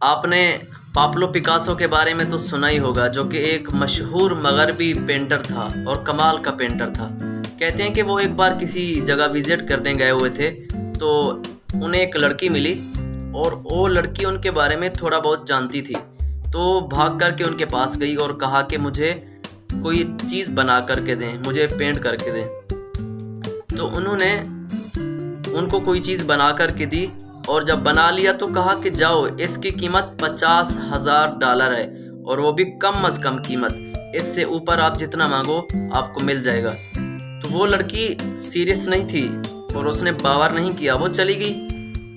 آپ نے Pablo Picasso کے بارے میں تو سنا ہی ہوگا، جو کہ ایک مشہور مغربی پینٹر تھا اور کمال کا پینٹر تھا۔ کہتے ہیں کہ وہ ایک بار کسی جگہ وزٹ کرنے گئے ہوئے تھے تو انہیں ایک لڑکی ملی اور وہ لڑکی ان کے بارے میں تھوڑا بہت جانتی تھی، تو بھاگ کر کے ان کے پاس گئی اور کہا کہ مجھے کوئی چیز بنا کر کے دیں، مجھے پینٹ کر کے دیں۔ تو انہوں نے ان کو کوئی چیز بنا کر کے دی اور جب بنا لیا تو کہا کہ جاؤ، اس کی قیمت $50,000 ہے اور وہ بھی کم از کم قیمت، اس سے اوپر آپ جتنا مانگو آپ کو مل جائے گا۔ تو وہ لڑکی سیریس نہیں تھی اور اس نے باور نہیں کیا، وہ چلی گئی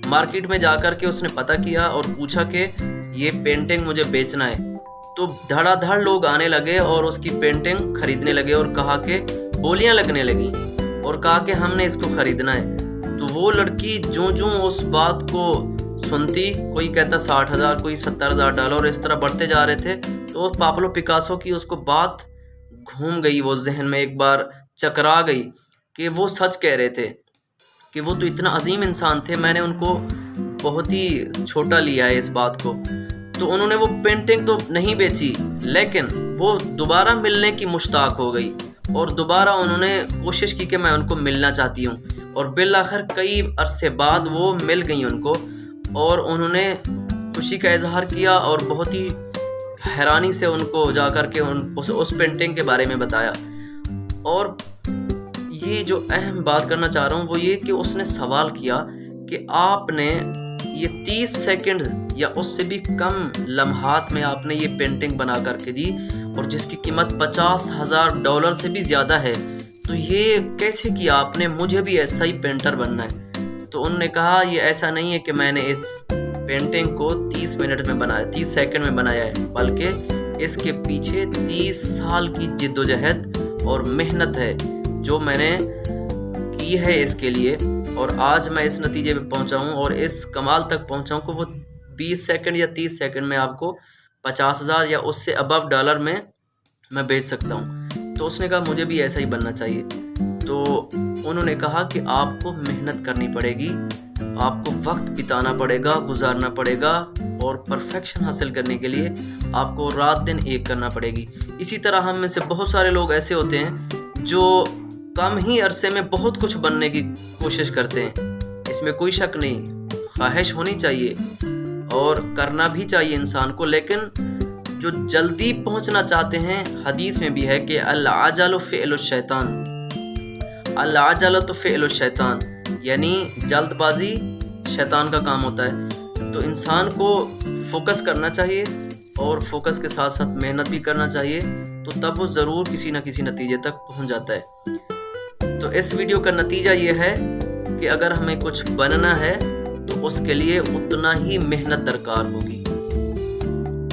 مارکیٹ میں۔ جا کر کے اس نے پتہ کیا اور پوچھا کہ یہ پینٹنگ مجھے بیچنا ہے۔ تو دھڑا دھڑ لوگ آنے لگے اور اس کی پینٹنگ خریدنے لگے اور کہا کہ بولیاں لگنے لگیں اور کہا کہ ہم نے اس کو خریدنا ہے۔ تو وہ لڑکی جوں اس بات کو سنتی، کوئی کہتا 60,000 کوئی $70,000 اور اس طرح بڑھتے جا رہے تھے، تو پابلو پیکاسو کی اس کو بات گھوم گئی، وہ ذہن میں ایک بار چکرا گئی کہ وہ سچ کہہ رہے تھے، کہ وہ تو اتنا عظیم انسان تھے، میں نے ان کو بہت ہی چھوٹا لیا ہے اس بات کو۔ تو انہوں نے وہ پینٹنگ تو نہیں بیچی، لیکن وہ دوبارہ ملنے کی مشتاق ہو گئی اور دوبارہ انہوں نے کوشش کی کہ میں ان کو ملنا چاہتی ہوں، اور بالآخر کئی عرصے بعد وہ مل گئیں ان کو، اور انہوں نے خوشی کا اظہار کیا اور بہت ہی حیرانی سے ان کو جا کر کے اس پینٹنگ کے بارے میں بتایا۔ اور یہ جو اہم بات کرنا چاہ رہا ہوں وہ یہ کہ اس نے سوال کیا کہ آپ نے یہ 30 سیکنڈ یا اس سے بھی کم لمحات میں آپ نے یہ پینٹنگ بنا کر کے دی، اور جس کی قیمت $50,000 سے بھی زیادہ ہے، تو یہ کیسے کیا آپ نے؟ مجھے بھی ایسا ہی پینٹر بننا ہے۔ تو انہوں نے کہا یہ ایسا نہیں ہے کہ میں نے اس پینٹنگ کو 30 منٹ میں بنایا، 30 سیکنڈ میں بنایا ہے، بلکہ اس کے پیچھے 30 سال کی جد و جہد اور محنت ہے جو میں نے کی ہے اس کے لیے، اور آج میں اس نتیجے پہ پہنچا ہوں اور اس کمال تک پہنچا ہوں کہ وہ 20 سیکنڈ یا 30 سیکنڈ میں آپ کو 50,000 یا اس سے ابو ڈالر میں بیچ سکتا ہوں۔ تو اس نے کہا مجھے بھی ایسا ہی بننا چاہیے۔ تو انہوں نے کہا کہ آپ کو محنت کرنی پڑے گی، آپ کو وقت بتانا پڑے گا، گزارنا پڑے گا، اور پرفیکشن حاصل کرنے کے لیے آپ کو رات دن ایک کرنا پڑے گی۔ اسی طرح ہم میں سے بہت سارے لوگ ایسے ہوتے ہیں جو کم ہی عرصے میں بہت کچھ بننے کی کوشش کرتے ہیں، اس میں کوئی شک نہیں، خواہش ہونی چاہیے اور کرنا بھی چاہیے انسان کو، لیکن جو جلدی پہنچنا چاہتے ہیں، حدیث میں بھی ہے کہ العجل فعل الشیطان، العجلۃ فعل الشیطان، یعنی جلد بازی شیطان کا کام ہوتا ہے۔ تو انسان کو فوکس کرنا چاہیے اور فوکس کے ساتھ ساتھ محنت بھی کرنا چاہیے، تو تب وہ ضرور کسی نہ کسی نتیجے تک پہنچ جاتا ہے۔ تو اس ویڈیو کا نتیجہ یہ ہے کہ اگر ہمیں کچھ بننا ہے تو اس کے لیے اتنا ہی محنت درکار ہوگی۔